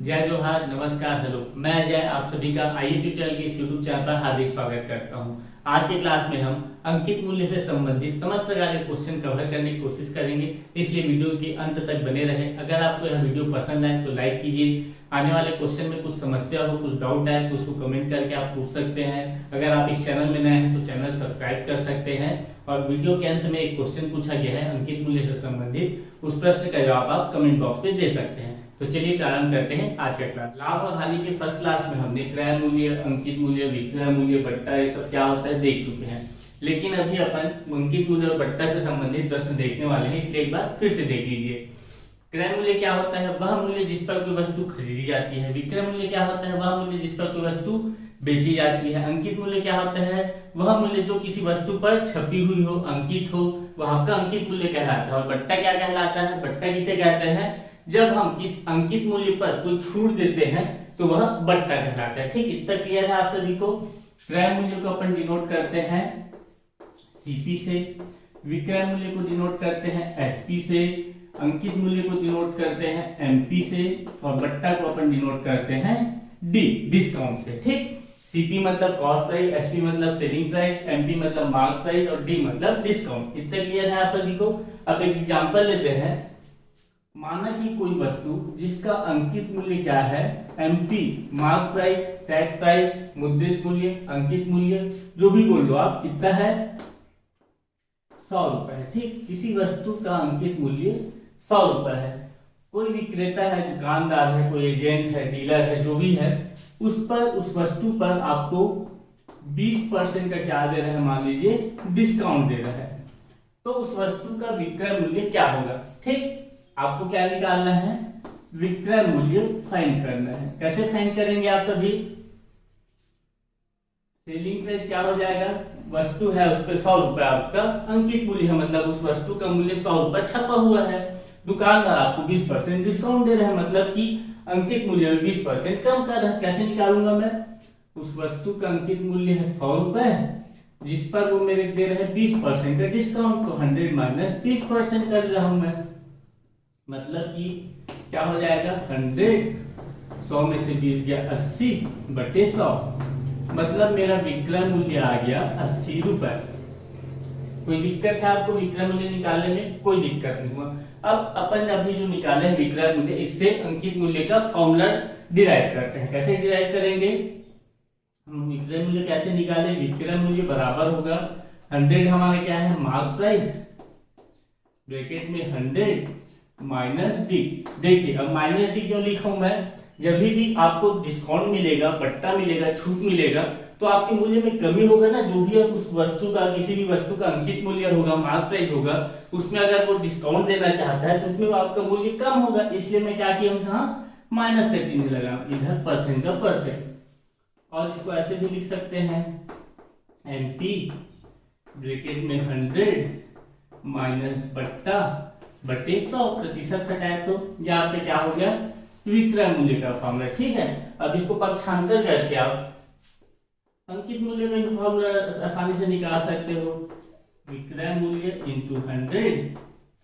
जय जोहार, नमस्कार, हेलो। मैं अजय आप सभी का आईए ट्यूटोरियल के इस यूट्यूब चैनल पर हार्दिक स्वागत करता हूं। आज के क्लास में हम अंकित मूल्य से संबंधित समस्त प्रकार के क्वेश्चन कवर करने की कोशिश करेंगे, इसलिए वीडियो के अंत तक बने रहें। अगर आपको यह वीडियो पसंद आए तो लाइक कीजिए। आने वाले क्वेश्चन में कुछ समस्या हो, कुछ डाउट आए तो उसको कमेंट करके आप पूछ सकते हैं। अगर आप इस चैनल में नए हैं तो चैनल सब्सक्राइब कर सकते हैं। और वीडियो के अंत में एक क्वेश्चन पूछा गया है अंकित मूल्य से संबंधित, उस प्रश्न का जवाब आप कमेंट बॉक्स में दे सकते हैं। तो चलिए प्रारंभ करते हैं आज का क्लास। लाभ और हानि के फर्स्ट क्लास में हमने क्रय मूल्य, अंकित मूल्य, विक्रय मूल्य, बट्टा, ये सब क्या होता है देख चुके हैं। लेकिन अभी अपन अंकित मूल्य और बट्टा से संबंधित प्रश्न देखने वाले हैं, इसलिए एक बार फिर से देख लीजिए। क्रय मूल्य क्या होता है? वह मूल्य जिस पर कोई वस्तु खरीदी जाती है। विक्रय मूल्य क्या होता है? वह मूल्य जिस पर कोई वस्तु बेची जाती है। अंकित मूल्य क्या होता है? वह मूल्य जो किसी वस्तु पर छपी हुई हो, अंकित हो, वह आपका अंकित मूल्य कहलाता है। और बट्टा क्या कहलाता है? बट्टा किसे कहते हैं? जब हम किस अंकित मूल्य पर कोई छूट देते हैं तो वह बट्टा कहलाता है। ठीक, इतना क्लियर है आप सभी को? क्रय मूल्य को अपन डिनोट करते हैं सीपी से, विक्रय मूल्य को डिनोट करते हैं एसपी से, अंकित मूल्य को डिनोट करते हैं एमपी से, और बट्टा को अपन डिनोट करते हैं डी, डिस्काउंट से। ठीक, सीपी मतलब कॉस्ट प्राइस, एसपी मतलब सेलिंग प्राइस, एमपी मतलब मार्क प्राइस और डी मतलब डिस्काउंट। इतना क्लियर है आप सभी को? अब एक एग्जांपल लेते हैं। माना कि कोई वस्तु जिसका अंकित मूल्य क्या है? MP, mark price, tag price, मुद्रित मूल्य, अंकित मूल्य, जो भी बोल दो आप, कितना है? 100 रुपए। ठीक, किसी वस्तु का अंकित मूल्य 100 रुपए है। कोई विक्रेता है, दुकानदार है, कोई एजेंट है, डीलर है, जो भी है, उस पर, उस वस्तु पर आपको 20% का क्या दे रहा है? मान लीजिए डिस्काउंट दे रहा है। तो उस वस्तु का विक्रय मूल्य क्या होगा? ठीक, आपको क्या निकालना है? विक्रय मूल्य फाइंड करना है। कैसे फाइंड करेंगे आप सभी? सेलिंग प्राइस क्या हो जाएगा? वस्तु है, उस पर 100 रुपए आपका अंकित मूल्य है, मतलब उस वस्तु का मूल्य 100 रुपए छपा हुआ है। दुकानदार आपको 20% डिस्काउंट दे रहा है, मतलब कि अंकित मूल्य में 20% कम कर रहा है। कैसे निकालूंगा मैं? उस वस्तु का अंकित मूल्य है 100 रुपए, जिस पर वो मेरे दे रहे हैं 20% का डिस्काउंट, तो 100 माइनस 20% कर रहा हूं मैं। मतलब कि क्या हो जाएगा? 100, 100 में से 20 गया 80 बटे 100, मतलब मेरा विक्रय मूल्य आ गया 80 रुपए। कोई दिक्कत है आपको विक्रय मूल्य निकालने में? कोई दिक्कत नहीं हुआ। अब अपन अभी जो निकाले हैं विक्रय मूल्य, इससे अंकित मूल्य का फॉर्मूला डिराइव करते हैं। कैसे डिराइव करेंगे? हम विक्रय मूल्य कैसे निकाले? विक्रय मूल्य बराबर होगा 100 हमारा क्या है? मार्क प्राइस, ब्रैकेट में 100 माइनस डी। देखिए, अब माइनस डी क्यों लिखा हूं मैं? जब भी आपको डिस्काउंट मिलेगा, बट्टा मिलेगा, छूट मिलेगा, तो आपके मूल्य में कमी होगा ना। जो भी उस वस्तु का, किसी भी वस्तु का अंकित मूल्य होगा, मार्क प्राइस होगा, उसमें अगर वो डिस्काउंट देना चाहता है तो उसमें आपका मूल्य कम होगा। इसलिए मैं क्या किया हूं? यहाँ माइनस का चिन्ह लगा, इधर परसेंट का परसेंट। और इसको ऐसे भी लिख सकते हैं, एमपी ब्रैकेट में 100 माइनस बट्टा बटे 100, प्रतिशत हटाए तो यहाँ पे क्या हो गया? विक्रय मूल्य का फॉर्मूला। ठीक है, अब इसको पक्षांतर करके आप अंकित मूल्य का फॉर्मूला आसानी से निकाल सकते हो। विक्रय मूल्य इंटू 100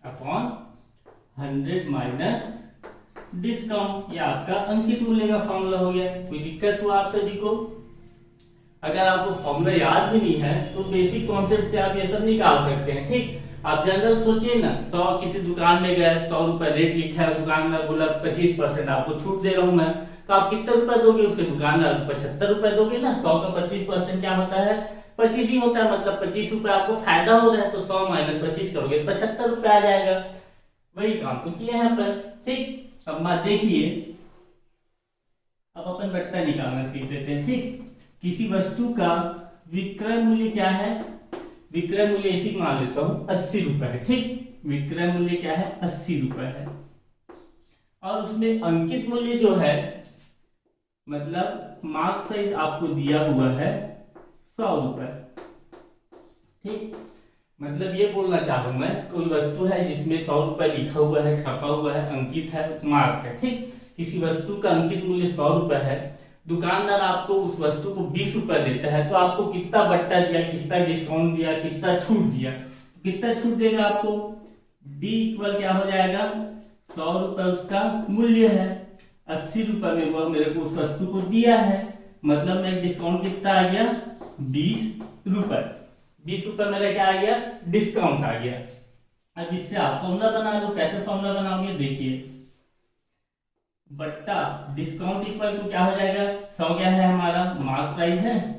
अपॉन 100 माइनस डिस्काउंट, ये आपका अंकित मूल्य का फॉर्मूला हो गया। कोई दिक्कत हुआ आप सभी को? अगर आपको फॉर्मूला याद भी नहीं है तो बेसिक कॉन्सेप्ट से आप ये सब निकाल सकते हैं। ठीक, आप जनरल सोचिए ना, 100 किसी दुकान में गए, 100 रुपए रेट लिखा है, दुकानदार बोला 25% आपको छूट दे रहा हूं मैं, तो आप कितने रुपए दोगे? उसके दुकानदार को 75 रुपए दोगे ना। 100 का 25% क्या होता है? 25 ही होता है, मतलब 25 रुपए आपको फायदा हो रहा है, तो 100 माइनस 25 करोगे 75 रुपए आ जाएगा। वही काम तो किया है अपन। ठीक, अब मत देखिए, अब अपन बट्टा निकालना सीख लेते हैं। ठीक, किसी वस्तु का विक्रय मूल्य क्या है? विक्रय मूल्य इसी को मान लेता हूं 80 रुपए है। ठीक, विक्रय मूल्य क्या है? 80 रुपए है। और उसमें अंकित मूल्य जो है, मतलब मार्क प्राइस आपको दिया हुआ है 100 रुपए। ठीक, मतलब ये बोलना चाहूं मैं, कोई वस्तु है जिसमें 100 रुपए लिखा हुआ है, छपा हुआ है, अंकित है, मार्क है। ठीक, किसी वस्तु का अंकित मूल्य 100 रुपए है, दुकानदार आपको उस वस्तु को 20 रुपए देता है, तो आपको कितना बट्टा दिया, कितना डिस्काउंट दिया, कितना छूट दिया? कितना छूट देगा आपको? डी इक्वल क्या हो जाएगा? 100 रुपए उसका मूल्य है। 80 रुपए में वो मेरे को उस वस्तु को दिया है, मतलब मेरा डिस्काउंट कितना आ गया 20 रुपए। 20 रुपए मेरा क्या आ गया डिस्काउंट आ गया। अब इससे आप फॉर्मूला बना लो। कैसे फॉर्मूला बनाओगे देखिए, बट्टा डिस्काउंट इक्वल टू क्या हो जाएगा, 100 क्या है हमारा मार्क प्राइस है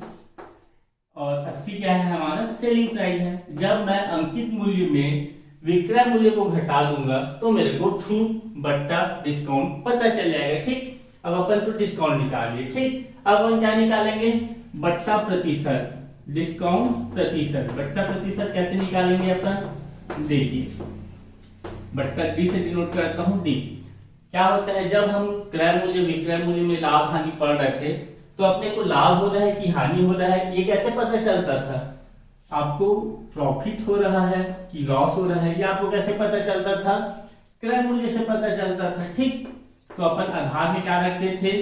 और 80 क्या है हमारा सेलिंग प्राइस है। जब मैं अंकित मूल्य में विक्रय मूल्य को घटा दूंगा तो मेरे को छूट बट्टा डिस्काउंट पता चल जाएगा। ठीक, अब अपन तो डिस्काउंट निकाल लिए। ठीक, अब अपन क्या निकालेंगे, बट्टा प्रतिशत, डिस्काउंट प्रतिशत। बट्टा प्रतिशत कैसे निकालेंगे अपन, देखिए बट्टा डी से डिनोट करता हूं। डी क्या होता है, जब हम क्रय मूल्य विक्रय मूल्य में लाभ हानि पढ़ रहे थे तो अपने को लाभ हो रहा है कि हानि हो रहा है ये कैसे पता चलता था, आपको प्रॉफिट हो रहा है कि लॉस हो रहा है ये आपको कैसे पता चलता था, क्रय मूल्य से पता चलता था। ठीक, तो अपन आधार में क्या रखते थे,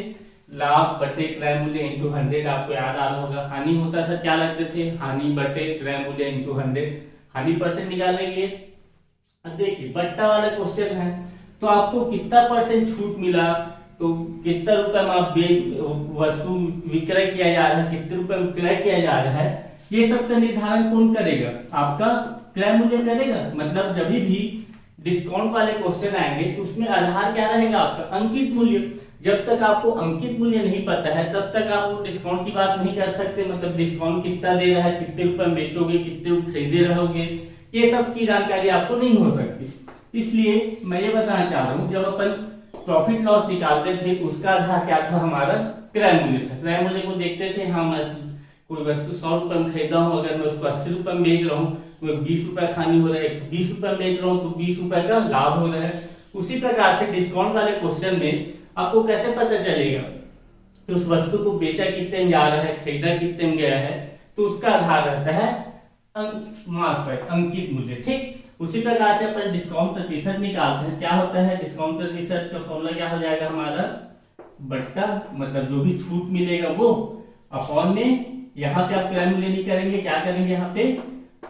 लाभ बटे क्रय मूल्य इंटू 100। आपको याद आ रहा होगा हानि होता था क्या लगते थे, हानि बटे क्रय मूल्य इंटू 100, हानि परसेंट निकालेंगे। अब देखिए बट्टा वाला क्वेश्चन है तो आपको कितना परसेंट छूट मिला, तो कितना रुपए में आप वस्तु विक्रय किया जा रहा है, कितने रुपए विक्रय किया जा रहा है, ये सब का निर्धारण कौन करेगा, आपका क्रय मूल्य करेगा। मतलब जब भी डिस्काउंट वाले क्वेश्चन आएंगे तो उसमें आधार क्या रहेगा आपका अंकित मूल्य। जब तक आपको अंकित मूल्य नहीं पता है तब तक आप डिस्काउंट की बात नहीं कर सकते। मतलब डिस्काउंट कितना दे रहा है, कितने रुपए में बेचोगे, कितने खरीदे रहोगे, ये सब की जानकारी आपको नहीं हो सकती। इसलिए मैं ये बताना चाह रहा हूँ, जब अपन प्रॉफिट लॉस निकालते थे उसका आधार क्या था, हमारा क्रय मूल्य था। क्रय मूल्य को देखते थे, हाँ मैं कोई वस्तु 100 रुपए में खरीदा हूँ, अगर मैं उसको 80 रुपए में बेच रहा हूँ तो 20 रुपए खानी हो रहा है, 120 रुपए में बेच रहा हूँ तो 20 रुपए का लाभ हो रहा है। उसी प्रकार से डिस्काउंट वाले क्वेश्चन में आपको कैसे पता चलेगा कि उस वस्तु को बेचा कितने में जा रहा है, खरीदा कितने में गया है, तो उसका आधार रहता है मार्क प्राइस, अंकित मूल्य। ठीक, उसी प्रकार से अपन डिस्काउंट प्रतिशत निकालते हैं। क्या होता है डिस्काउंट प्रतिशत का फॉर्मूला क्या हो जाएगा हमारा, बट्टा मतलब जो भी छूट मिलेगा वो अपॉन में, यहाँ पे आप क्रय मूल्य नहीं करेंगे, क्या करेंगे यहाँ पे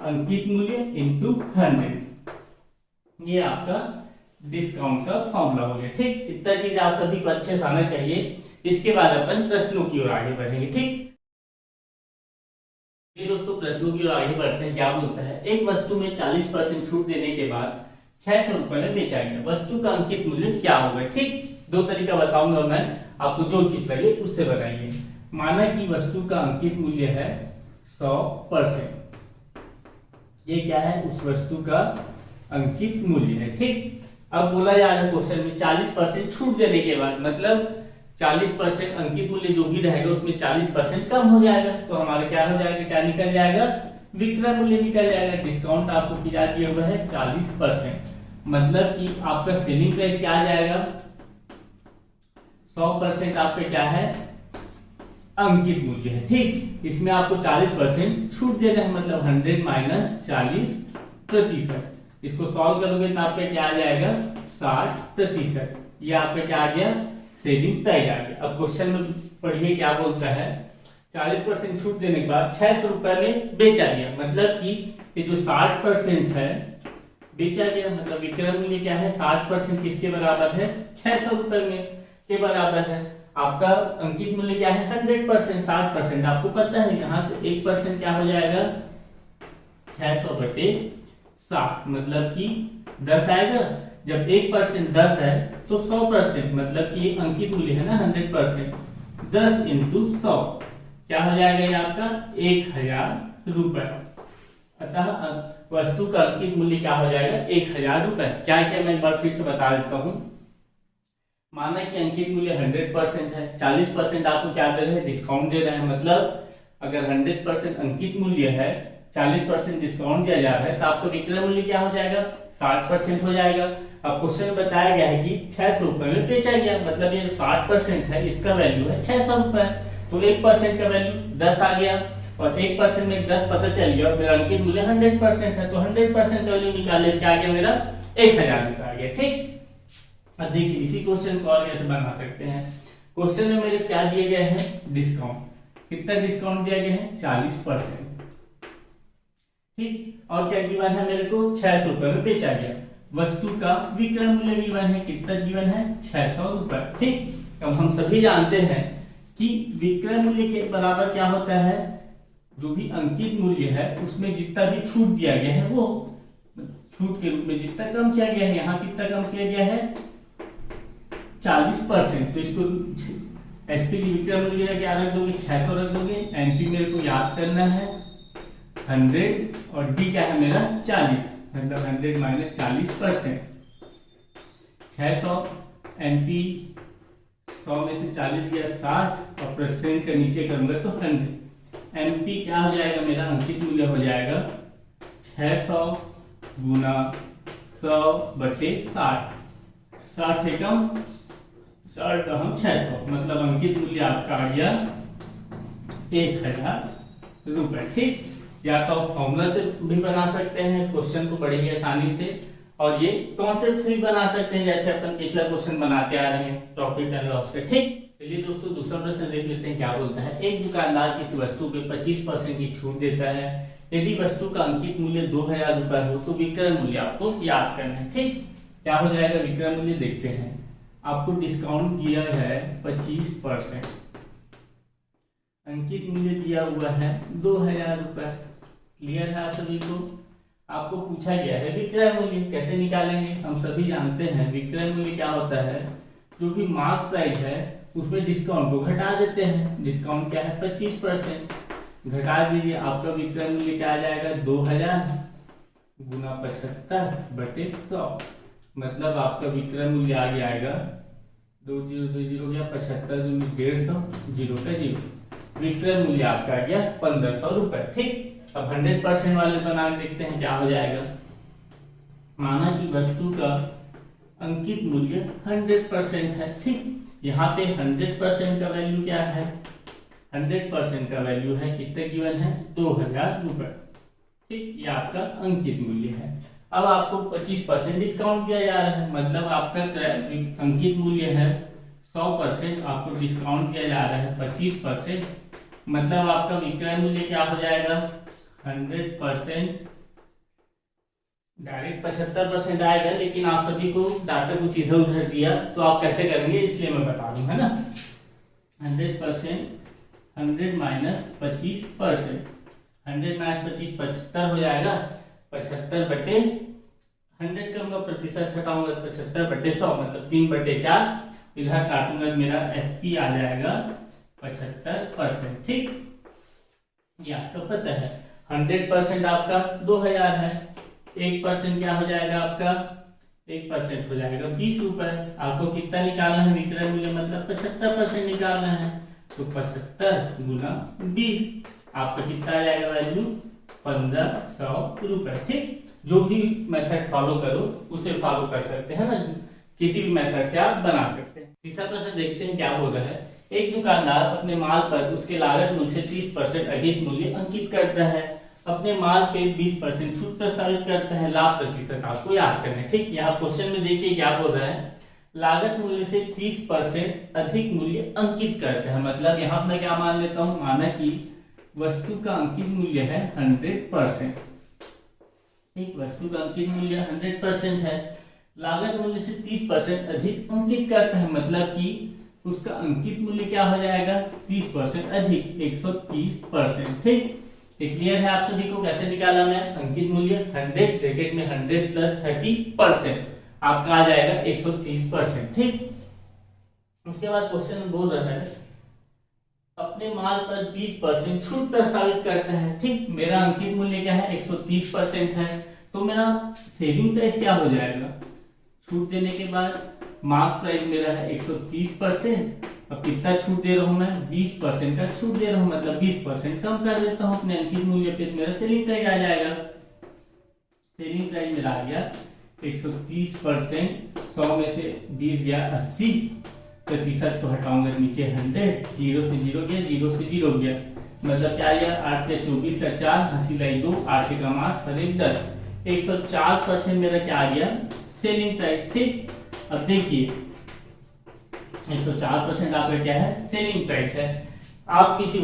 अंकित मूल्य इंटू 100। ये आपका डिस्काउंट का फॉर्मूला हो गया। ठीक, इतना चीज आप सभी को अच्छे से आना चाहिए। इसके बाद अपन प्रश्नों की ओर आगे बढ़ेंगे। ठीक, ये दोस्तों प्रश्नों की ओर आगे बढ़ते हैं। क्या बोलता है, एक वस्तु में 40% छूट देने के बाद 600 रुपए में बेचा गया, वस्तु का अंकित मूल्य क्या होगा। ठीक, दो तरीका बताऊंगा मैं आपको, जो चीज लगे उससे बताइए। माना कि वस्तु का अंकित मूल्य है 100%, ये क्या है उस वस्तु का अंकित मूल्य है। ठीक, अब बोला जा रहा है क्वेश्चन में 40% छूट देने के बाद, मतलब 40% अंकित मूल्य जो भी रहेगा उसमें 40% कम हो जाएगा, तो हमारा क्या हो जाएगा, क्या निकल जाएगा, विक्रय मूल्य निकल जाएगा। डिस्काउंट आपको किया दिया हुआ है 40%, मतलब कि आपका सेलिंग प्राइस क्या आ जाएगा, 100% आपका क्या है अंकित मूल्य है। ठीक, इसमें आपको 40% छूट दे रहे हैं, मतलब 100 माइनस 40%। इसको सॉल्व करोगे तो आपका क्या आ जाएगा 60%। ये आपका क्या आ गया सेलिंग प्राइस आ गया। अब क्वेश्चन में पढ़िए क्या बोलता है, 40% छूट देने के बाद 600 रुपए में बेचा गया, मतलब कि ये जो 60% है बेचा गया, मतलब विक्रय मूल्य क्या है 60% किसके बराबर है, 600 रुपए में के बराबर है। आपका अंकित मूल्य क्या है 100%, 60%। आपको पता है यहाँ से 1% क्या हो जाएगा 600 बटे 60, मतलब कि 10 आएगा। जब 1% 10 है तो 100%, मतलब कि अंकित मूल्य है ना 100%, 10 इंटू 100 क्या हो जाएगा ये आपका 1000 रुपए। अतः वस्तु का अंकित मूल्य क्या हो जाएगा 1000 रुपए। क्या क्या मैं एक बार फिर से बता देता हूँ। माना कि अंकित मूल्य 100% है, 40% आपको क्या दे रहे हैं डिस्काउंट दे रहे हैं, मतलब अगर 100% अंकित मूल्य है 40% डिस्काउंट दिया जा रहा है तो आपका विक्रय मूल्य क्या हो जाएगा 60% हो जाएगा। अब क्वेश्चन में बताया गया है कि 600 रुपए में बेचा गया, मतलब ये जो 60% है इसका वैल्यू है 600 रुपए, तो 1% का वैल्यू 10 आ गया और 1% में 10 पता चल गया और मेरा अंकित मूल्य 100% है, तो 100% का वैल्यू निकाले क्या आ गया मेरा 1000 रुपए आ गया। ठीक, अब देखिए इसी क्वेश्चन को और कैसे बना सकते हैं। क्वेश्चन में मेरे क्या दिए गए हैं डिस्काउंट, कितना डिस्काउंट दिया गया है 40%। ठीक, और क्या गिवन है मेरे को 600 रुपए में बेचा गया, वस्तु का विक्रय मूल्य गिवन है, कितना गिवन है 600 रुपए। ठीक, अब हम सभी जानते हैं कि विक्रय मूल्य के बराबर क्या होता है, जो भी अंकित मूल्य है उसमें जितना भी छूट दिया गया है वो छूट के रूप में जितना कम किया गया है, यहाँ कितना कम किया गया है 40%। तो इसको एसपी की विक्रय मूल्य क्या रख दोगे, 600 रख दोगे। एनपी मेरे को याद करना है 100 और डी क्या है मेरा 40, मतलब 100 माइनस 40%। 600 एनपी 100 में से 40 गया 60 और परसेंट का नीचे करूंगा तो 100। एनपी क्या हो जाएगा मेरा अंकित मूल्य हो जाएगा 600 गुना 100 बटे 60। 60 से कम 60 का हम 600, मतलब अंकित मूल्य आपका आ गया 1000 रुपए। ठीक, या तो आप फॉर्मूला से भी बना सकते हैं इस क्वेश्चन को बड़े ही आसानी से, और ये कॉन्सेप्ट से भी बना सकते हैं जैसे अपन पिछला क्वेश्चन बनाते आ रहे हैं प्रॉफिट एंड लॉस का। ठीक, चलिए दोस्तों दूसरा प्रश्न देख लेते हैं क्या बोलता है। एक दुकानदार किसी वस्तु पे 25% की छूट देता है। यदि वस्तु का अंकित मूल्य 2000 रुपए हो तो विक्रय मूल्य आपको याद करना है। ठीक, क्या हो जाएगा विक्रय मूल्य देखते हैं। आपको डिस्काउंट दिया है 25%, अंकित मूल्य दिया हुआ है 2000 रुपए। क्लियर है आप सभी को। आपको पूछा गया है विक्रय मूल्य कैसे निकालेंगे। हम सभी जानते हैं विक्रय मूल्य क्या होता है, जो भी मार्क प्राइस है उसमें डिस्काउंट को घटा देते हैं। डिस्काउंट क्या है 25%, घटा दीजिए आपका विक्रय मूल्य क्या आ जाएगा 2000 गुना 75 बटे 100, मतलब आपका विक्रय मूल्य आ जाएगा 2020 गया 75 दूनी 150 जीरो का जीरो, विक्रय मूल्य आपका आ गया 1500 रुपए। ठीक, अब 100% वाले बना के देखते हैं क्या हो जाएगा। माना कि वस्तु का अंकित मूल्य 100% है। ठीक, यहाँ पे 100% का वैल्यू क्या है, 100% का वैल्यू है कितने गिवन है 2000 रुपए। ठीक, ये आपका अंकित मूल्य है। अब आपको 25% डिस्काउंट किया जा रहा है, मतलब आपका अंकित मूल्य है 100%, आपको डिस्काउंट किया जा रहा है 25%, मतलब आपका विक्रय मूल्य क्या हो जाएगा 100%, डायरेक्ट 75% आएगा, लेकिन आप सभी को डाटा कुछ इधर उधर दिया तो आप कैसे करेंगे इसलिए मैं बता दूं, है ना। 100% 100 माइनस 25%, 100 माइनस 25 75 हो जाएगा, 75 बटे 100 करूंगा प्रतिशत हटाऊंगा 75 बटे 100 मतलब 3/4, इधर काटूंगा मेरा एसपी आ जाएगा 75%। ठीक, ये आपको पता है 100% आपका 2000 है, 1% क्या हो जाएगा आपका 1% हो जाएगा 20 रुपए। आपको कितना निकालना है विक्रय मूल्य, मतलब 75% निकालना है, तो 75 गुना 20 आपका कितना आ जाएगा वैल्यू 1500 रुपए। ठीक, जो भी मेथड फॉलो करो उसे फॉलो कर सकते हैं ना, किसी भी मेथड से आप बना सकते हैं। तीसरा प्रश्न देखते हैं क्या हो रहा है। एक दुकानदार अपने माल पर उसके लागत मूल्य से 30% अधिक मूल्य अंकित करता है, अपने माल पे 20% छूट प्रस्तावित करता है, लाभ प्रतिशत आपको याद करना है। ठीक, यहाँ क्वेश्चन में देखिए क्या बोल रहा है, लागत मूल्य से 30% अधिक मूल्य अंकित करते हैं, मतलब यहाँ मैं क्या मान लेता हूँ, माना कि वस्तु का अंकित मूल्य है 100%। ठीक, वस्तु का अंकित मूल्य 100% है, लागत मूल्य से 30% अधिक अंकित करता है, मतलब कि उसका अंकित मूल्य क्या हो जाएगा 30% अधिक 130%। ठीक, क्लियर है आप सभी को कैसे निकाला मैं अंकित मूल्य 100 ब्रैकेट में 100 प्लस 30% आपका आ जाएगा 130%। ठीक, उसके बाद क्वेश्चन में बोल रहा है अपने माल पर 20% छूट प्रस्तावित करता है। ठीक, मेरा अंकित मूल्य क्या है 130% है, तो मेरा सेलिंग प्राइस क्या हो जाएगा, छूट देने के बाद मार्क प्राइस मेरा है 130%, अब कितना छूट दे रहा हूं मैं 20% का छूट दे रहा हूं, मतलब 20% कम कर देता हूं अपने अंकित मूल्य पे, मेरा सेलिंग प्राइस आ जाएगा। सेलिंग प्राइस मेरा आ गया 130%, 100 में से 20 गया 80%, तो हटाऊंगा नीचे 100, 0 से 0 गया, 0 से 0 गया, मतलब क्या गया 8 या 24 का 4 हंसी लाई 2, 8 एकम 8 और 1 10, 104% मेरा क्या आ गया सेलिंग प्राइस। ठीक, अब देखिए 104% आपका क्या है सेलिंग प्राइस है। आप किसी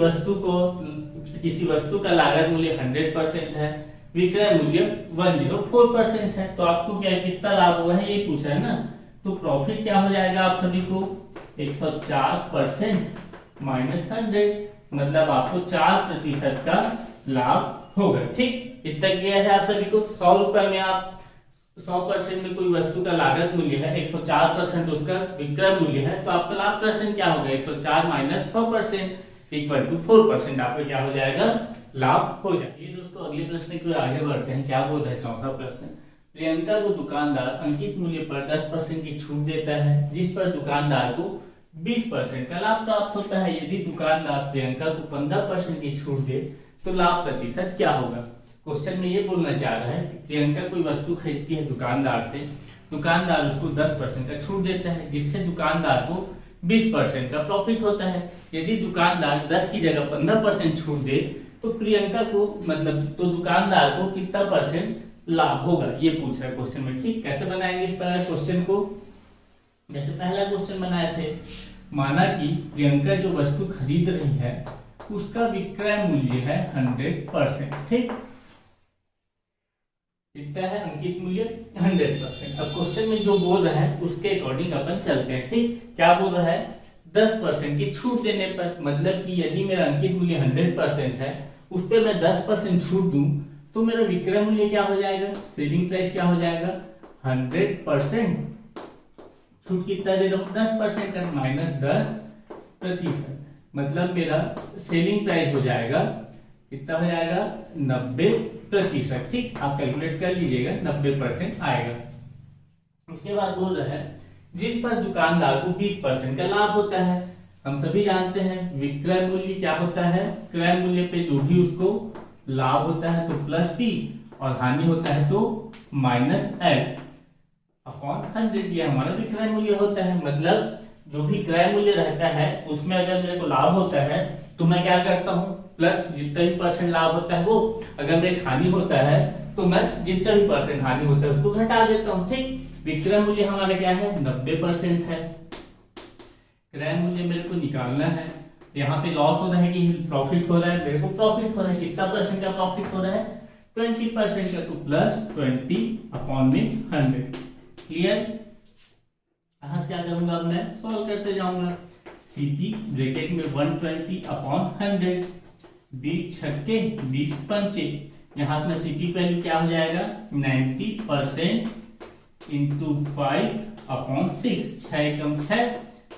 वस्तु का लागत मूल्य 100% है, विक्रय मूल्य 104% है, तो आपको क्या कितना लाभ हुआ है ये पूछा है ना, तो प्रॉफिट क्या हो जाएगा आप सभी को 104% माइनस 100, मतलब आपको 4% का लाभ होगा। ठीक, इतना क्लियर है आप सभी को। 100 रुपए में आप 100% में कोई वस्तु का लागत मूल्य है, 104% उसका विक्रय मूल्य है, तो आपका लाभ परसेंट क्या होगा, 104 माइनस 100% इक्वल टू 4%, आपका क्या हो जाएगा, लाभ हो जाएगा। ये दोस्तों अगले प्रश्न की ओर आगे बढ़ते हैं। क्या बोल रहे हैं, चौथा प्रश्न, प्रियंका को दुकानदार अंकित मूल्य पर 10% की छूट देता है, जिस पर दुकानदार को 20% का लाभ प्राप्त होता है। यदि दुकानदार प्रियंका को 15% की छूट दे तो लाभ प्रतिशत क्या होगा। क्वेश्चन में ये बोलना चाह रहा है कि प्रियंका कोई वस्तु खरीदती है दुकानदार से, दुकानदार उसको 10% का छूट देता है, जिससे दुकानदार को 20% का प्रॉफिट होता है। यदि दुकानदार 10 की जगह 15% छूट दे तो प्रियंका को मतलब तो दुकानदार को कितना परसेंट लाभ होगा, ये पूछ रहा है क्वेश्चन में। ठीक, कैसे बनाएंगे इस पहले क्वेश्चन को, जैसे पहला क्वेश्चन बनाए थे, माना कि प्रियंका जो वस्तु खरीद रही है उसका विक्रय मूल्य है 100%। ठीक, कितना है अंकित मूल्य 100%। अब क्वेश्चन में जो बोल रहा है उसके अकॉर्डिंग अपन चलते हैं। ठीक, क्या बोल रहा है, 10% की छूट देने पर, मतलब कि यदि मेरा अंकित मूल्य 100% है, उस पर मैं 10% छूट दूं तो मेरा विक्रय मूल्य क्या हो जाएगा, सेलिंग प्राइस क्या हो जाएगा, 100%। छूट कितना दे रहा हूं, 10% का, माइनस 10%, मतलब मेरा सेलिंग प्राइस हो जाएगा, कितना हो जाएगा, 90%। ठीक, आप कैलकुलेट कर लीजिएगा, 90% आएगा। उसके बाद बोल रहा है जिस पर दुकानदार को 20% का लाभ होता है। हम सभी जानते हैं विक्रय मूल्य क्या होता है, क्रय मूल्य पे जो भी उसको लाभ होता है तो प्लस बी, और हानि होता है तो माइनस एल अपॉन 100, ये हमारा विक्रय मूल्य होता है। मतलब जो भी क्रय मूल्य रहता है उसमें अगर मेरे को लाभ होता है तो मैं क्या करता हूँ, प्लस जितना भी परसेंट लाभ होता है वो, अगर मेरे हानि होता है तो मैं जितना भी परसेंट हानि होता है उसको घटा देता हूँ। ठीक, विक्रय मूल्य हमारा क्या है, 90% है। क्रय मूल्य मेरे को निकालना है, यहाँ पे लॉस हो रहा है कि प्रॉफिट हो रहा है, मेरे को प्रॉफिट हो रहा है, कितना परसेंट का प्रॉफिट हो रहा है, 20% का, तो प्लस 20 अपॉन में 100। क्लियर, यहां से क्या करूंगा, अब मैं सॉल्व करते जाऊंगा। सीपी ब्रैकेट में 120 अपॉन 100, 20 छक्के 20 पंचे, यहाँ में सीपी वैल्यू क्या हो जाएगा, 90% इंटू 5 अपॉन 6, 6 एकम 6,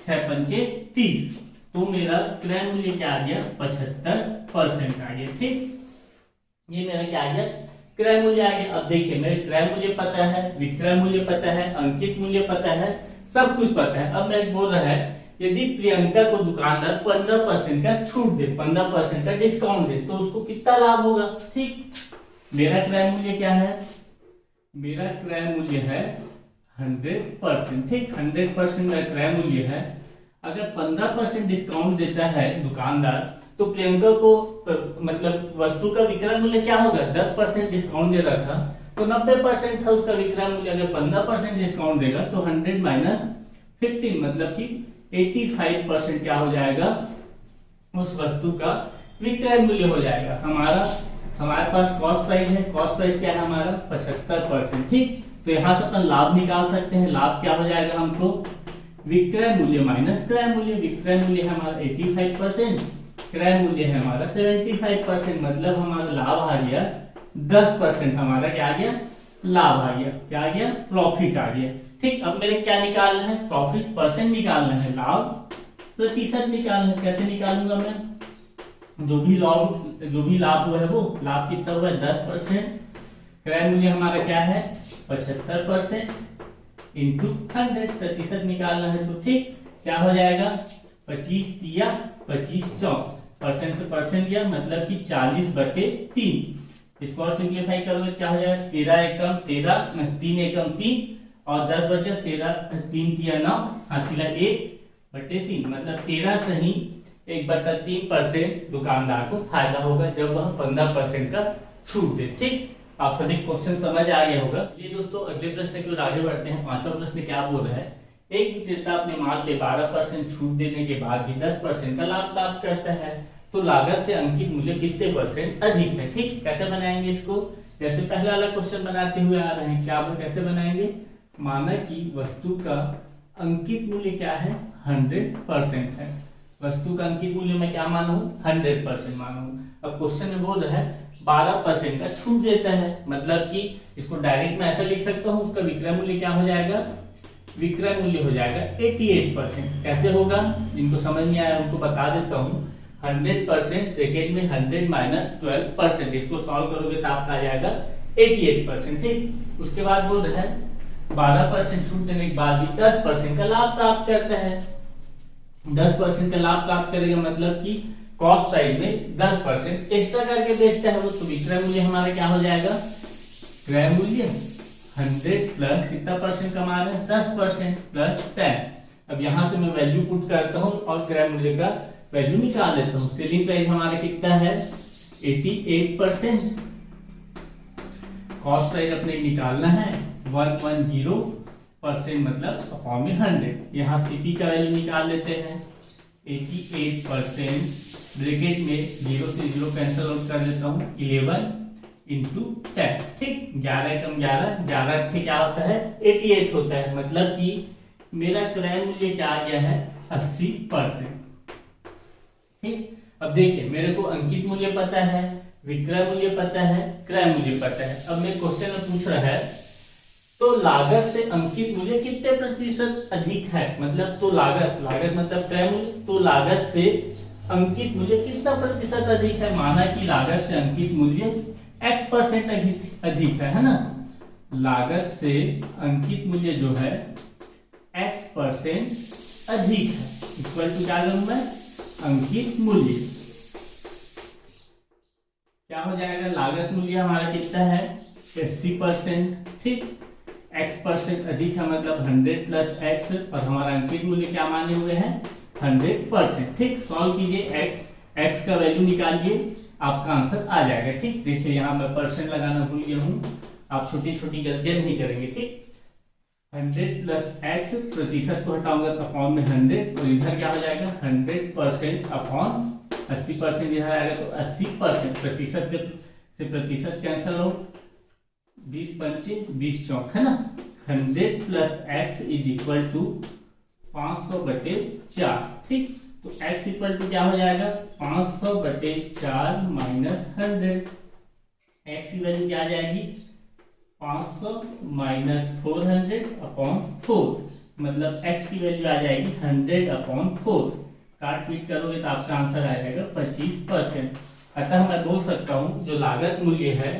6 पंचे 30, तो मेरा क्रय मूल्य क्या आ गया, 75% आ गया। ठीक, ये मेरा क्या आ गया, क्रय मूल्य आ गया। अब देखिए मेरे क्रय मूल्य पता है, विक्रय मूल्य पता है, अंकित मूल्य पता है, सब कुछ पता है। अब मैं बोल रहा है यदि प्रियंका को दुकानदार 15% का छूट दे, 15% का डिस्काउंट दे, तो उसको कितना लाभ होगा। ठीक, मेरा क्रय मूल्य क्या है, मेरा क्रय मूल्य है 100%। ठीक, 100% मेरा क्रय मूल्य है। अगर 15% डिस्काउंट देता है दुकानदार तो प्रियंका को मतलब वस्तु का विक्रय मूल्य क्या होगा, 10% डिस्काउंट दे रहा था तो 90% था उसका विक्रय मूल्य। अगर 15% डिस्काउंट देगा तो 100 माइनस 15, मतलब कि 85% क्या हो जाएगा, उस वस्तु का विक्रय मूल्य हो जाएगा। हमारे पास कॉस्ट प्राइस है, कॉस्ट प्राइस क्या है हमारा 75%। ठीक, तो यहाँ से अपन लाभ निकाल सकते हैं। लाभ क्या हो जाएगा हमको, विक्रय मूल्य माइनस क्रय मूल्य, विक्रय मूल्य है हमारा 85%, क्रय मूल्य है हमारा 75%, मतलब हमारा लाभ आ गया 10%, हमारा क्या आ गया, लाभ आ गया, क्या आ गया, प्रॉफिट आ गया। ठीक, अब मेरे क्या निकालना है, प्रॉफिट परसेंट निकालना है, लाभ प्रतिशत निकालना है। कैसे निकालूंगा मैं, जो भी लाभ हुआ है वो लाभ कितना हुआ है 10%, क्रय मूल्य हमारा क्या है 75% इंटू 100, प्रतिशत निकालना है। तो ठीक, क्या हो जाएगा, 25 तिया 25 चौक, परसेंट से परसेंट गया, मतलब कि 40/3। इसको और सिंप्लीफाई करोगे क्या हो जाएगा, 13 एकम 13, 3 एकम 3 और 10 बचा 13, 3 तिया 9, हासिला 1/3, मतलब 13 से ही 1/3% दुकानदार को फायदा होगा जब वह 15% का छूट दे। ठीक, आप सभी क्वेश्चन समझ आ गया होगा। ये दोस्तों अगले प्रश्न की ओर आगे बढ़ते हैं। पांचवा प्रश्न क्या बोल रहा है, एक विक्रेता अपने माल पे 12% छूट देने के बाद भी 10% का लाभ प्राप्त करता है, तो लागत से अंकित मूल्य कितने परसेंट अधिक है। ठीक, कैसे बनाएंगे इसको, जैसे पहला वाला क्वेश्चन बनाते हुए आ रहे हैं, क्या कैसे बनाएंगे, माना कि वस्तु का अंकित मूल्य क्या है, 100% है। वस्तु का अंकित मूल्य मैं क्या मानू, 100% मानू। अब क्वेश्चन में बोल रहा है 12% का छूट देता है, मतलब कि इसको डायरेक्ट मैं ऐसा लिख सकता हूँ, उसका विक्रय मूल्य क्या हो जाएगा, विक्रय मूल्य हो जाएगा 88%। कैसे होगा, जिनको समझ नहीं आया उनको बता देता हूँ। 100% ब्रैकेट में 100 माइनस 12%, इसको सॉल्व करोगे तो आपका आ जाएगा 88%। ठीक, उसके बाद बोल रहा है 12% छूट देने के बाद भी 10% का लाभ प्राप्त करता है। 10% का लाभ प्राप्त करेगा मतलब कि कॉस्ट प्राइस में 10% एक्स्ट्रा करके बेचता है वो, तो विक्रय मूल्य हमारा क्या हो जाएगा, क्रय मूल्य 100 प्लस कितना परसेंट कमा रहे हैं, 10% प्लस 10। अब यहां से मैं वैल्यू पुट करता हूं और क्रय मूल्य का वैल्यू निकाल लेता हूं। सेलिंग प्राइस हमारा कितना है, 88%। कॉस्ट प्राइस अपने निकालना है 110% मतलब अपॉन में 100। यहाँ सीपी का वैल्यू निकाल लेते हैं 88%, ब्रैकेट में 0 से 0 कैंसिल आउट कर देता हूँ, 11 इंटू 10। ठीक, 11 कम 11, 11 से क्या होता है 88 होता है, मतलब कि मेरा क्रय मूल्य क्या आ गया है 80%। ठीक, अब देखिए मेरे को अंकित मूल्य पता है, विक्रय मूल्य पता है, क्रय मूल्य पता है। अब मेरे क्वेश्चन में पूछ रहा है तो लागत से अंकित मूल्य कितने प्रतिशत अधिक है, मतलब तो लागत मतलब क्रय मूल्य, तो लागत से अंकित मूल्य कितना प्रतिशत अधिक है। माना कि लागत से अंकित मूल्य x% अधिक है ना, लागत से अंकित मूल्य जो है x% अधिक है, इक्वल टू क्या करूं मैं, अंकित मूल्य क्या हो जाएगा, लागत मूल्य हमारा कितना है 80%। ठीक, x% अधिक है मतलब 100 प्लस x, और हमारा अंकित मूल्य क्या माने हुए हैं 100%। ठीक, सॉल्व कीजिए, x का वैल्यू निकालिए, आपका आंसर आ जाएगा। ठीक, देखिए यहाँ मैं परसेंट लगाना भूल गया हूँ, आप छोटी छोटी गलतियां नहीं करेंगे। ठीक, 100 प्लस x, प्रतिशत को हटाऊंगा तो अपॉन में 100, और इधर क्या हो जाएगा 100% अपॉन 80%, इधर आएगा तो 80%, प्रतिशत से प्रतिशत कैंसिल हो, 20 पंचे 20 चौक है ना। 100 plus x is equal to 500/4। ठीक, तो x इक्वल टू क्या हो जाएगा 500/4 माइनस 100। x की वैल्यू क्या आ जाएगी 500 माइनस 400 अपॉन 4, मतलब x की वैल्यू आ जाएगी 100/4। काट पीट करोगे तो आपका आंसर आ जाएगा 25%। अतः मैं बोल सकता हूं जो लागत मूल्य है,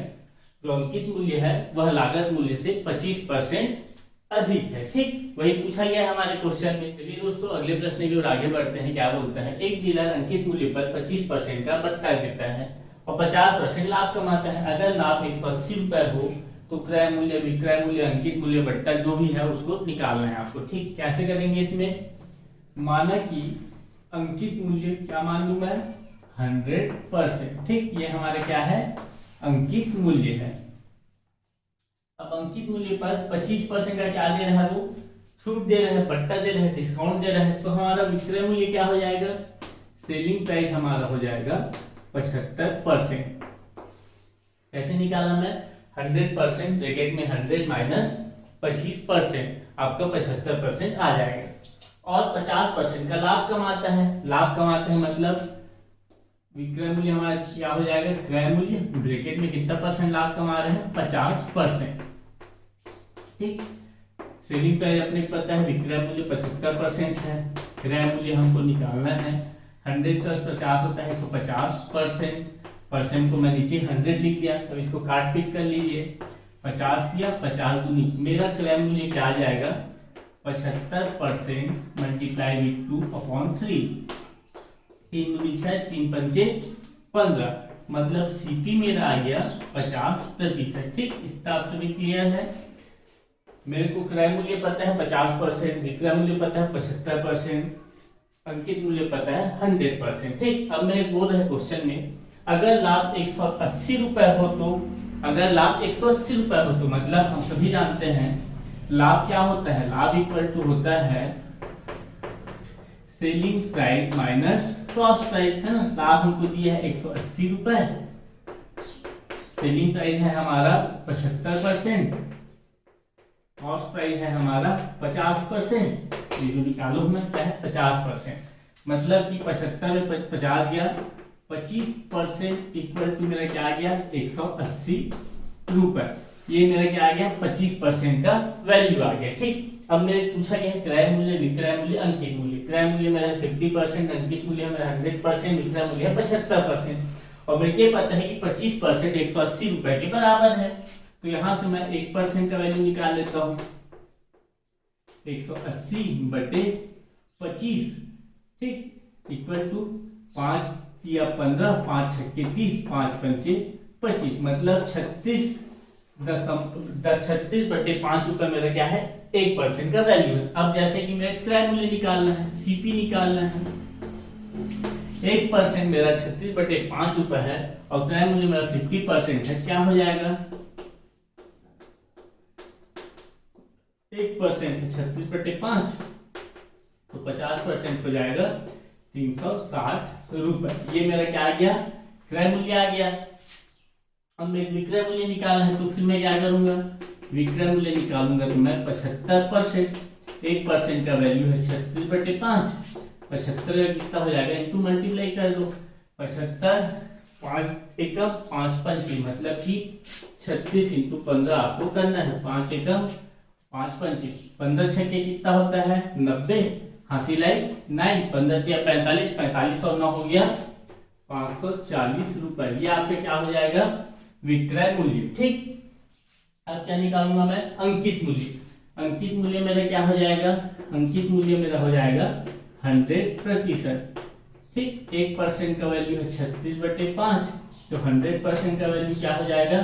जो अंकित मूल्य है, वह लागत मूल्य से 25% अधिक है। ठीक, वही पूछा गया है हमारे क्वेश्चन में। चलिए दोस्तों अगले प्रश्न की ओर आगे बढ़ते हैं। क्या बोलता है, एक डीलर अंकित मूल्य पर 25% का बट्टा देता है और 50% लाभ कमाता है। अगर लाभ 180 रुपए हो तो क्रय मूल्य, विक्रय मूल्य, अंकित मूल्य, बट्टा जो भी है उसको निकालना है आपको। ठीक, कैसे करेंगे इसमें, माना कि अंकित मूल्य क्या मान लूं मैं 100%। ठीक, ये हमारे क्या है अंकित मूल्य है। अब अंकित मूल्य पर 25% का क्या दे रहा है, वो छूट दे रहा है, बट्टा दे रहा है, डिस्काउंट दे रहा है, तो हमारा विक्रय मूल्य क्या हो जाएगा, सेलिंग प्राइस हमारा हो जाएगा 75%। कैसे निकाला मैं 100%, ब्रैकेट में 100 माइनस 25%, आपका 75% आ जाएगा। और 50% का लाभ कमाता है, लाभ कमाता है मतलब विक्रय मूल्य हमारा क्या हो जाएगा क्रय मूल्य, ब्रैकेट में कितना परसेंट लाभ कमा रहे हैं 50%। ठीक, सेलिंग प्राइस अपने को पता है, विक्रय मूल्य 75% है, क्रय मूल्य हमको निकालना है, 100 प्लस 50 होता है तो 50%। परसेंट को मैं नीचे 100 लिख दिया, अब इसको काट पीट कर लीजिए, 50 दिया, 50 दूनी, मेरा क्रय मूल्य क्या आ जाएगा 75% मल्टीप्लाई विथ 2/3, 3 दूनी 6, 3 पंचे 15, मतलब सीपी मेरा आ गया 50%। ठीक, इतना आप सभी क्लियर है। मेरे को क्रय मूल्य पता है 50%, विक्रय मूल्य पता है 75%, अंकित मूल्य पता है 100%। ठीक, अब मेरे बोल रहे क्वेश्चन में अगर लाभ 180 रुपए हो तो, अगर लाभ 180 रुपए हो तो मतलब हम सभी जानते हैं लाभ क्या होता है, लाभ इक्वल टू होता है selling price minus cost price, है ना। लाभ हमको दिया है 180 रुपए, सेलिंग प्राइस है हमारा 75%, कॉस्ट प्राइस है हमारा 50%। ये जो निकालो मैं क्या है 50%, मतलब कि 75 में 50 गया, 25% इक्वल टू मेरा क्या आ गया 180 रुपए। ये मेरा क्या आ गया 25% का वैल्यू आ गया। ठीक, अब मेरे पूछा गया है क्रय मूल्य, विक्रय मूल्य, अंकित मूल्य। क्रय मूल्य मेरा 50%, अंकित मूल्य मेरा 100%, विक्रय मूल्य 75%। और मेरे ये पता है कि 25% 180 रुपए के बराबर है, तो यहां से मैं 1% का वैल्यू निकाल लेता हूं, 180 बटे 25, ठीक, इक्वल टू 5 या 15, 5 छक्के 30, 5 पंचे 25, मतलब 36 बटे 5 रुपए मेरा क्या है 1% का वैल्यू है। अब जैसे कि मेरा क्रय मूल्य निकालना है, सीपी निकालना है, 1% मेरा 36 बटे 5 रुपए है और क्रय मूल्य मेरा 50% है, क्या हो जाएगा 1% है 36 बटे 5, तो 50% हो जाएगा 360 रुपए। ये मेरा क्या आ गया क्रय मूल्य आ गया। अब मैं विक्रय मूल्य निकालना है, तो फिर मैं क्या करूंगा, विक्रय मूल्य निकालूंगा तो मैं 75%, 1% का वैल्यू है 36 बटे 5, 75 का कितना हो जाएगा इनटू मल्टीप्लाई कर दो, 75 5 एकम 5 पंची, मतलब कि 36 इंटू 15 आपको करना है, 5 एकम 5 पंची, 15 छक्के कितना होता है 90, हाथी लाई 9, 15 या 45, 45 और 9 हो गया 540 रुपए। ये आपके क्या हो जाएगा विक्रय मूल्य। ठीक, अब क्या निकालूंगा मैं अंकित मूल्य। अंकित मूल्य मेरा क्या हो जाएगा, अंकित मूल्य मेरा हो जाएगा 100%। ठीक, 1% का वैल्यू है 36 बटे 5, तो 100% का वैल्यू क्या हो जाएगा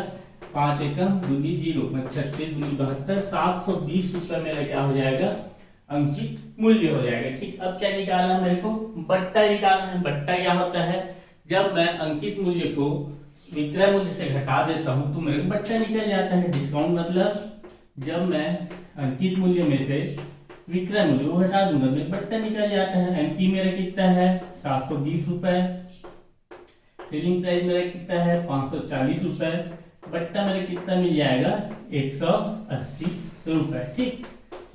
5 एकम दूनी 0, मतलब 36 दूनी 72, 720 रुपए मेरा क्या हो जाएगा अंकित मूल्य हो जाएगा। ठीक, अब क्या निकालना मेरे को बट्टा निकालना है। बट्टा क्या होता है, जब मैं अंकित मूल्य को विक्रय मूल्य से घटा देता हूं तो मेरे को बट्टा निकल जाता है। डिस्काउंट मतलब जब मैं अंकित मूल्य में से विक्रय मूल्य को घटा दूंगा तो बट्टा निकल जाता है। एमपी मेरा कितना है 720 रुपए, सेलिंग प्राइस मेरा कितना है 540 रुपए, बट्टा मेरा कितना मिल जाएगा 180 रुपए। ठीक,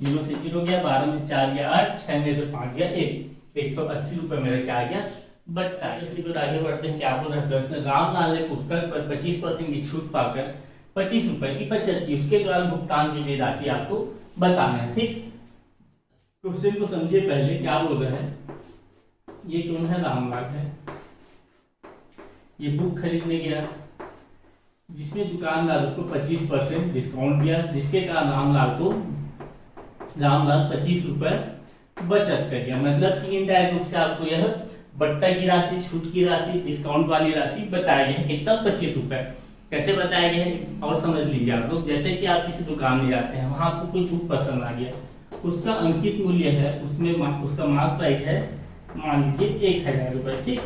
0 से 0 गया, 12 में 4 गया 8, 6 में से 5 गया 1, 180 रुपए मेरा क्या आ गया बट्टा। इसलिए फिर आगे बढ़ते हैं, क्या बोल रहा है प्रश्न, रामलाल ने पुस्तक पर 25% की छूट पाकर 25 रुपए की बचत की, उसके द्वारा भुगतान की गई राशि आपको बताना है। ठीक, क्वेश्चन को समझिए पहले क्या बोल रहा है। ये कौन है रामलाल है, ये बुक खरीदने गया जिसमें दुकानदार उसको 25% डिस्काउंट दिया, जिसके कारण रामलाल 25 रुपए बचत कर गया। मतलब कि इनडायरेक्ट रूप से आपको यह बट्टा की राशि, छूट की राशि, डिस्काउंट वाली राशि बताया गया है कितना 25 रुपए। कैसे बताया गया है और समझ लीजिए आप लोग। जैसे कि आप किसी दुकान में जाते हैं, वहां आपको कोई बुक पसंद आ गया, उसका अंकित मूल्य है, उसमें उसका मार्क प्राइस है मान लीजिए 1000 रुपए। ठीक,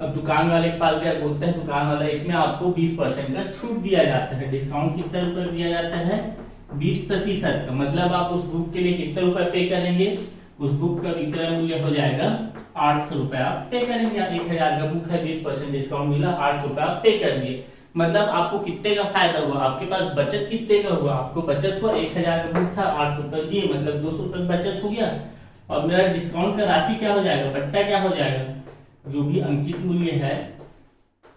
अब दुकान वाले के पास गए, बोलते हैं दुकान वाला इसमें आपको 20% का छूट दिया जाता है। डिस्काउंट कितना रुपए दिया जाता है 20% का, मतलब आप उस बुक के लिए कितने रुपए पे करेंगे, उस बुक का विक्रय मूल्य हो जाएगा 800 रुपए आप पे करेंगे। 1000 का बुक है, 20% डिस्काउंट मिला, 800 रुपए आप पे कर दिए, मतलब आपको कितने का फायदा हुआ, आपके पास बचत कितने का हुआ, आपको बचत हुआ 1000 का बुक था 800 रुपए दिए, मतलब 200 रुपए बचत हो गया। और मेरा डिस्काउंट का राशि क्या हो जाएगा, बट्टा क्या हो जाएगा, जो भी अंकित मूल्य है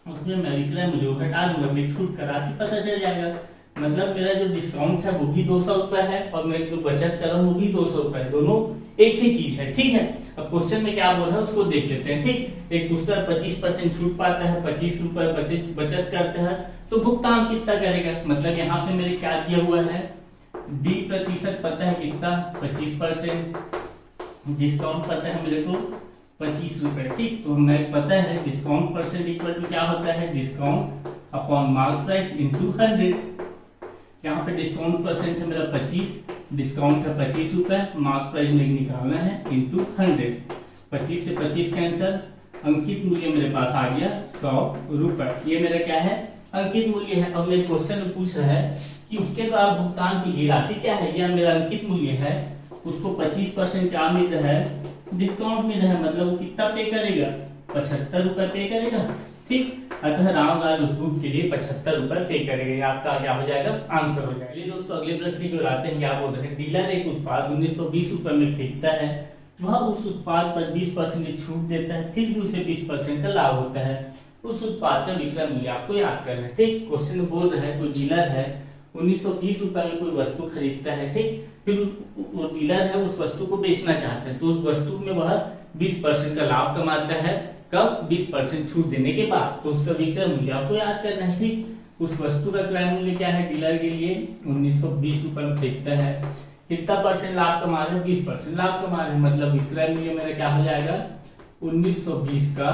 उसमें मैं विक्रय मूल्य को घटा दूंगा, मेरी छूट का राशि पता चल जाएगा। मतलब मेरा जो डिस्काउंट है वो भी 200 रुपए है और मैं जो बचत कर रहा हूँ वो भी 200 रुपए, दोनों एक ही चीज है। ठीक है, अब क्वेश्चन में क्या बोल रहा है उसको देख लेते हैं। ठीक, एक पुस्तक 25% छूट पाता है, 25 रुपए बचत करते हैं, तो भुगतान कितना करेगा, मतलब यहाँ पे मेरे क्या दिया हुआ है डी प्रतिशत पता है कितना 25%, डिस्काउंट पता है मेरे को 25 रुपए। ठीक, तो हमें पता है डिस्काउंट परसेंट इक्वल टू क्या होता है discount upon mark price into 100। यहाँ पे डिस्काउंट परसेंट है मेरा 25, डिस्काउंट है 25 रुपए, मार्क प्राइस में निकालना है इंटू 100, 25 से 25 कैंसल, अंकित मूल्य मेरे पास आ गया 100 रुपए। ये मेरा क्या है अंकित मूल्य है। अब मेरे क्वेश्चन में पूछ रहा है कि उसके द्वारा भुगतान की गई राशि क्या है, यह मेरा अंकित मूल्य है, उसको 25% क्या मिल रहा है डिस्काउंट मिल रहा है, मतलब वो कितना पे करेगा 75 रुपए पे करेगा। ठीक, अतः रामलाल उस बुक के लिए 75 रुपए पे करेंगे। आपका क्या हो जाएगा, आंसर हो जाएगा। चलिए दोस्तों अगले प्रश्न की ओर आते हैं। क्या बोल रहे हैं, डीलर एक उत्पाद 1920 रुपए में खरीदता है, वह उस उत्पाद पर 20% की छूट देता है, फिर भी उसे 20% का लाभ होता है। उस उत्पाद का विक्रय मूल्य आपको याद करना है। ठीक, क्वेश्चन में बोल रहा है कोई डीलर है 1920 रुपए में कोई वस्तु खरीदता है, ठीक, फिर वो डीलर है उस वस्तु को बेचना चाहता है, तो उस वस्तु में वह 20% का लाभ कमाता है। कब, 20% छूट देने के बाद। तो उसका विक्रय मूल्य आपको याद करना है। ठीक, उस वस्तु का क्रय मूल्य क्या है, डीलर के लिए 1920 रुपए में खरीदता है, कितना परसेंट लाभ कमा रहे हैं, 20% लाभ कमा रहे हैं, मतलब विक्रय मूल्य मेरा क्या हो जाएगा, 1920 का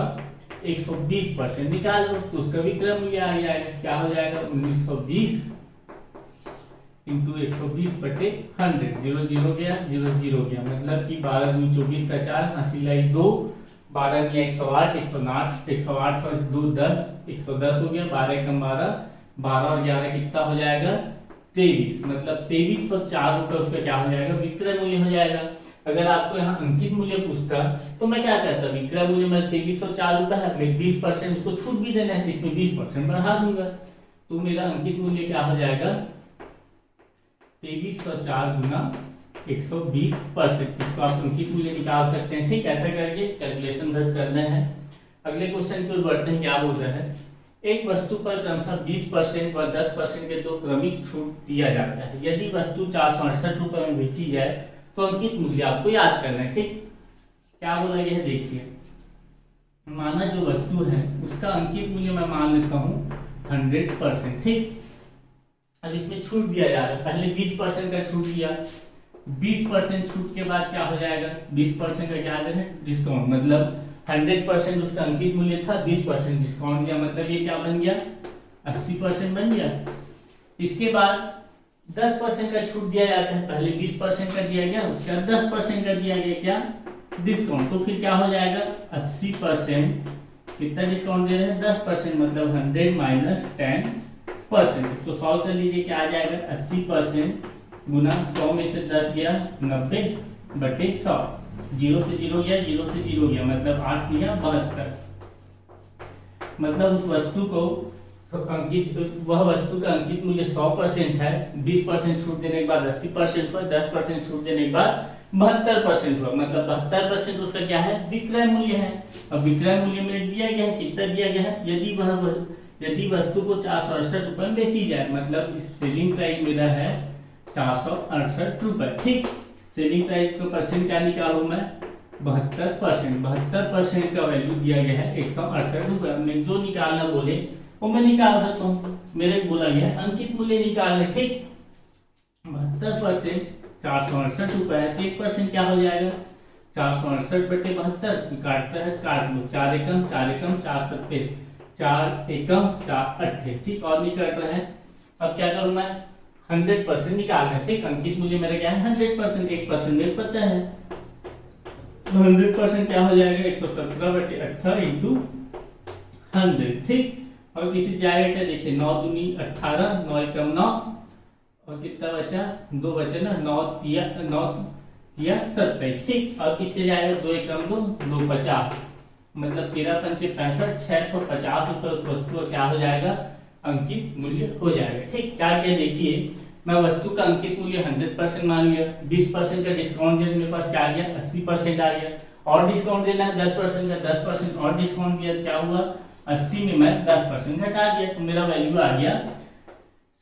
120% निकाल लो तो उसका विक्रय मूल्य आ जाएगा। क्या हो जाएगा, 1920 इंटू 120 बटे 100, 0 0 गया, 0 0 गया, मतलब कि 12 दूनी 24 का 4, हासिल 2, 12 में 108, 108, 108 और 2 10, 110 हो गया, 12 कम 12, 12 और 11 कितना हो जाएगा, 23, मतलब 2304 रुपए उसका क्या हो जाएगा, विक्रय मूल्य हो जाएगा। अगर आपको यहाँ अंकित मूल्य पूछता तो मैं क्या कहता, विक्रय मूल्य में 2304 रुपए है, मैं 20% उसको छूट भी देना है, इसमें 20% बढ़ा दूंगा, तो मेरा अंकित मूल्य क्या हो जाएगा, 2304 गुना 120%। इसको आप अंकित मूल्य निकाल सकते हैं। ठीक, ऐसा करके कैलकुलेशन बस करना है। अगले क्वेश्चन की ओर बढ़ते हैं। क्या बोल रहा है, एक वस्तु पर क्रमशः 20% व 10% के दो क्रमिक छूट दिया जाता है। यदि वस्तु 468 रुपए में बेची जाए तो अंकित मूल्य आपको याद करना है। ठीक, क्या बोला यह देखिए, माना जो वस्तु है उसका अंकित मूल्य मैं मान लेता हूँ 100%। ठीक, अब इसमें छूट दिया जा रहा है, पहले 20% का छूट दिया, 20% छूट के बाद क्या हो जाएगा, 20% का क्या है, डिस्काउंट, मतलब 100% उसका अंकित मूल्य था, 20% डिस्काउंट दिया, मतलब ये क्या बन गया, 80% बन गया। इसके बाद 10% का छूट दिया जाता है, पहले 20% का दिया गया, उसके बाद 10% का दिया गया, क्या, डिस्काउंट, तो फिर क्या हो जाएगा, 80%, कितना डिस्काउंट दे रहे हैं, 10%, मतलब 100 माइनस 10%। इसको सॉल्व कर लीजिए, क्या आ जाएगा, 80% गुना 100 में से 10 गया, 90 बटे 100, 0 से 0 गया, 0 से 0 गया, मतलब 8 गया 72, मतलब उस वस्तु को अंकित, वह वस्तु का अंकित मूल्य 100% है, 20% छूट देने के बाद 80% पर, 10% छूट देने के बाद 72% हुआ, मतलब 72% उसका क्या है, विक्रय मूल्य है। अब विक्रय मूल्य में दिया गया है, कितना दिया गया है, यदि वस्तु को 468 रुपए में बेची जाए, मतलब सेलिंग प्राइस मेरा है 468 रुपए। ठीक, सेलिंग प्राइस का परसेंट क्या निकालू मैं, 72%, 72% का वैल्यू दिया गया है 168 रुपए में, जो निकालना बोले वो मैं निकाल सकता हूँ, मेरे बोला गया अंकित मूल्य निकालना। ठीक, 72% 468 रुपए है, 1% क्या हो जाएगा, 468 बटे 72, काटता है काट लो, 4 एकम 4 एकम 4 सत्ते, 4 एकम 4 अट्ठे। ठीक, और नहीं कट रहा है। अब क्या करूं मैं, 100% निकालना है। ठीक, अंकित मूल्य मेरा क्या है, 100%, 1% मेरे पता है, तो 100% क्या हो जाएगा, 117 बटे 18 इंटू 100। ठीक, और किसी जाएगा क्या, देखिए 9 दूनी 18, 9 एकम 9, और कितना बचा, 2 बचे ना, 9 तिया 27। ठीक, और किससे जाएगा, 2 एकम 2, 2 50, मतलब 13 पंचे 65, 650 रुपए उस वस्तु का क्या हो जाएगा, अंकित मूल्य हो जाएगा। ठीक, क्या क्या देखिए, मैं वस्तु का अंकित मूल्य 100% मान लिया, 20% का डिस्काउंट दिया, मेरे पास क्या आ गया, 80% आ गया, और डिस्काउंट देना है 10% का, 10% और डिस्काउंट दिया, क्या हुआ, 80 में मैं 10% घटा दिया, तो मेरा वैल्यू आ गया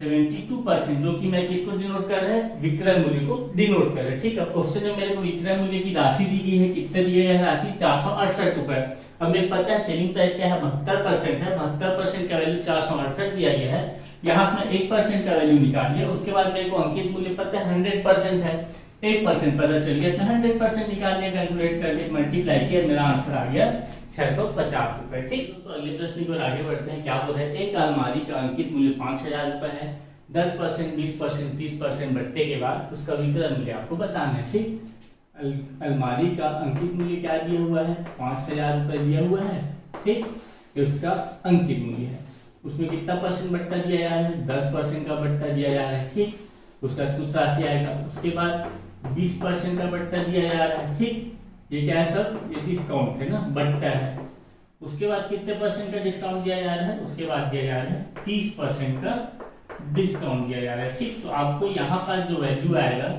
72%, जो कि मैं किसको डिनोट कर रहा है, विक्रय मूल्य को डिनोट कर रहा है। ठीक है, क्वेश्चन में मेरे को विक्रय मूल्य की राशि दी गई है, कितने दिए है राशि, 468 रुपए। अब मेरे पता है सेलिंग प्राइस क्या है, 72% है, 72% का वैल्यू 468 दिया गया है, यहाँ से मैं 1% का वैल्यू निकाल लिया, उसके बाद मेरे को अंकित मूल्य पता है 100% है, 1% पता चल गया, तो 100% निकाल लिया, कैलकुलेट करके मल्टीप्लाई किया, मेरा आंसर आ गया 650 रुपए। ठीक, दोस्तों अगले प्रश्न की ओर आगे बढ़ते हैं। क्या बोल रहे हैं, एक अलमारी का अंकित मूल्य 5000 रुपए है, 10%, 20%, 30% बढ़ने के बाद उसका विक्रय मूल्य आपको बताना है। ठीक, अलमारी का अंकित मूल्य क्या दिया हुआ है, 5000 रुपए दिया हुआ है। ठीक, ये उसका अंकित मूल्य है, उसमें कितना परसेंट बट्टा दिया जा रहा है, 10% का बट्टा दिया जा रहा है। ठीक, उसका कुछ राशि आएगा, उसके बाद 20% का बट्टा दिया जा रहा है। ठीक, ये क्या है सब, ये डिस्काउंट है ना, बट्टा है, उसके बाद कितने परसेंट का डिस्काउंट दिया जा रहा है, उसके बाद दिया जा रहा है 30% का डिस्काउंट दिया जा रहा है। ठीक, तो आपको यहाँ पर जो वैल्यू आएगा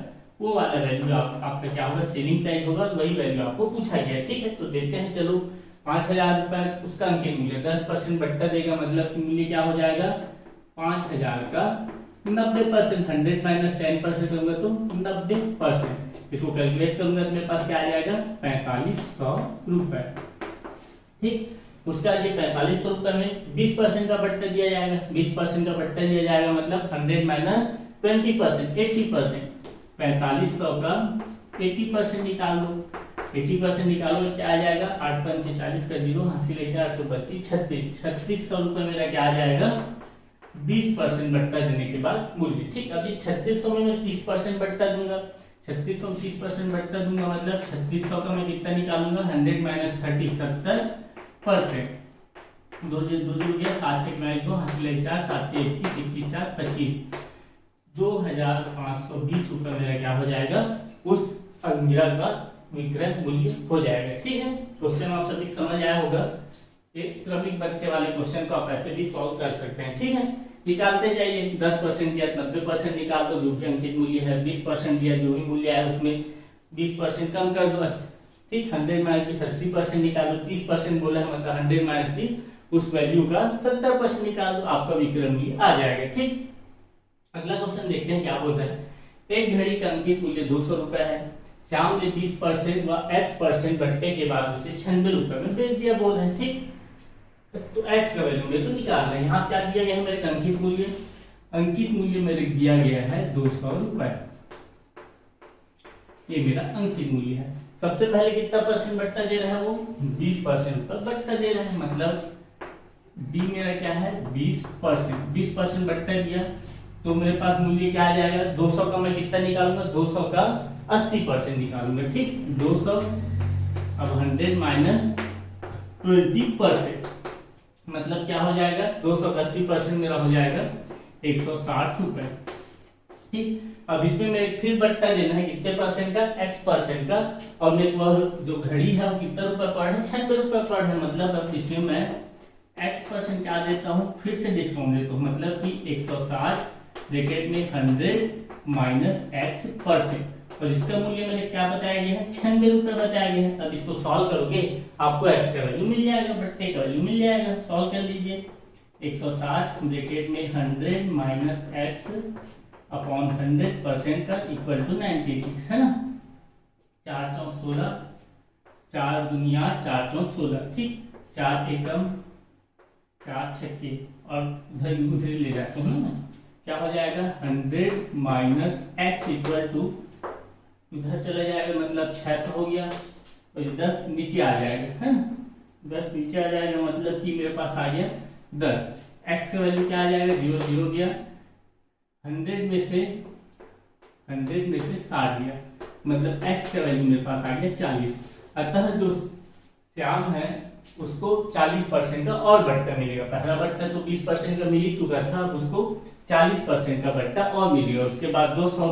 वो वाला वैल्यू आपका क्या होगा, सेलिंग प्राइस होगा, वही वैल्यू आपको पूछा गया है। ठीक है, तो देखते हैं, चलो 5000 रुपए उसका अंकित मूल्य 10% बट्टा देगा, मतलब मूल्य क्या हो जाएगा 5000 का 90%, 100 माइनस 10% होगा तो 90%। इसको कैलकुलेट करूंगा तो मेरे पास क्या आ जाएगा 4500 रुपए। ठीक, उसका ये 4500 रुपए में 20% का बट्टा दिया जाएगा, 20% का बट्टा दिया जाएगा मतलब 100 माइनस 20% 80%। 4500 का 80% निकाल दो, 80% निकालो क्या आ जाएगा 8 5 40 का 0 हासिल 4 32 36 3600 रुपए मेरा क्या आ जाएगा 20% बट्टा देने के बाद मूल्य। ठीक, अभी 3600 में मैं 30% बट्टा दूंगा, 3600 में 30% बट्टा दूंगा मतलब 3600 का मैं कितना निकालूंगा 100 माइनस 30 70%। 2 गया 7 6 2 हासिल 4 7 21 21 4 25 2520 रुपए मेरा क्या हो जाएगा उस अलमीरा का विक्रय मूल्य हो जाएगा। ठीक है, क्वेश्चन आप सभी समझ आया होगा। एक क्रमिक बट्टे वाले क्वेश्चन को आप ऐसे भी सॉल्व कर सकते हैं। ठीक है, निकालते जाइए, 10% दिया 90% निकाल दो, जो कि अंकित मूल्य है 20% दिया, जो भी मूल्य है उसमें 20% कम कर दो बस। ठीक, 100 माइनस 80% निकालो, 30% बोला है मतलब 100 माइनस 30 उस वैल्यू का 70% निकाल दो, आपका विक्रय मूल्य आ जाएगा। ठीक, अगला क्वेश्चन देखते हैं क्या बोल रहा है। एक घड़ी का अंकित मूल्य 200 रुपए है, श्याम ने 20% व x% बट्टे के बाद उसे 96 रुपए में बेच दिया बोल रहे हैं। ठीक, तो x का वैल्यू मेरे को निकालना है। यहाँ क्या दिया गया है मेरे अंकित मूल्य, अंकित मूल्य मेरे दिया गया है 200 रुपए, ये मेरा अंकित मूल्य है। सबसे पहले कितना परसेंट बट्टा दे रहा है वो 20% पर बट्टा दे रहा है, मतलब डी मेरा क्या है 20%, 20% बट्टा दिया तो मेरे पास मूल्य क्या आ जाएगा 200 का मैं कितना निकालूंगा 200 का 80% निकालूंगा। ठीक, 200 अब 100 माइनस 20% मतलब क्या हो जाएगा 200 का 80% मेरा हो जाएगा 160 रुपए। ठीक, अब इसमें मेरे फिर बट्टा देना है कितने परसेंट का x% का, और मेरे को जो घड़ी है वो कितना रुपए पड़ रहा है 96 रुपए पड़ रहा है, मतलब अब इसमें मैं x% क्या देता हूँ फिर से डिस्काउंट देता हूँ, मतलब कि 160 ब्रैकेट में 100 माइनस x%, और इसका मूल्य मैंने क्या बताया गया है 96 रुपए बताया गया है। अब इसको सॉल्व करोगे आपको x का वैल्यू मिल जाएगा, बट्टे का वैल्यू मिल जाएगा। सॉल्व कर लीजिए, 160 ब्रैकेट में 100 माइनस x अपॉन 100% का इक्वल टू 96 है ना, 4 चौक 16, 4 दुनिया 4 चौक 16। ठीक, 4 एकम 4 छक्के और उधर ले जाता हूँ ना, क्या हो जाएगा 100 माइनस x इक्वल टू इधर चला जाएगा मतलब 600 हो गया, और 10 नीचे आ जाएगा है ना, 10 नीचे आ जाएगा मतलब कि मेरे पास आ गया 10। x का वैल्यू क्या आ जाएगा 0 0 गया, 100 में से 60 गया, मतलब x का वैल्यू मेरे पास आ गया 40। अतः जो श्याम है उसको 40% का और बट्टा मिलेगा। पहला बट्टा तो 20% का मिल ही चुका था, अब उसको 40% का बट्टा और मिलेगा। उसके बाद 200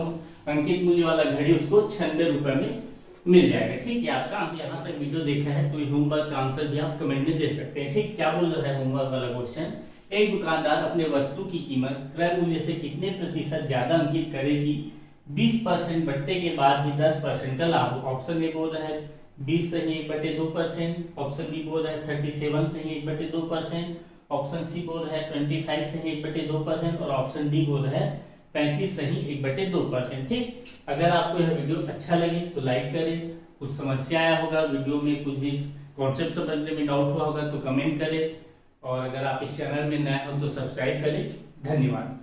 अंकित मूल्य वाला घड़ी उसको 96 रुपए में मिल जाएगा। ठीक है, आपका यहाँ तक वीडियो देखा है तो होमवर्क का आंसर भी आप कमेंट में दे सकते हैं। ठीक, क्या बोल रहा है होमवर्क वाला क्वेश्चन, एक दुकानदार अपने वस्तु की कीमत क्रय मूल्य से कितने प्रतिशत ज्यादा अंकित करेगी 20% बट्टे के बाद भी 10% का लाभ। ऑप्शन ए बोल रहा है 20 सही 1/2%, ऑप्शन बी बोल रहा है 37 सही 1/2%, ऑप्शन सी बोल रहा है 25 सही 1/2% और ऑप्शन डी बोल रहा है 35 सही 1/2%। ठीक, अगर आपको यह वीडियो अच्छा लगे तो लाइक करें, कुछ समस्या आया होगा वीडियो में, कुछ भी कॉन्सेप्ट समझने में डाउट हुआ होगा तो कमेंट करें, और अगर आप इस चैनल में नए हो तो सब्सक्राइब करें। धन्यवाद।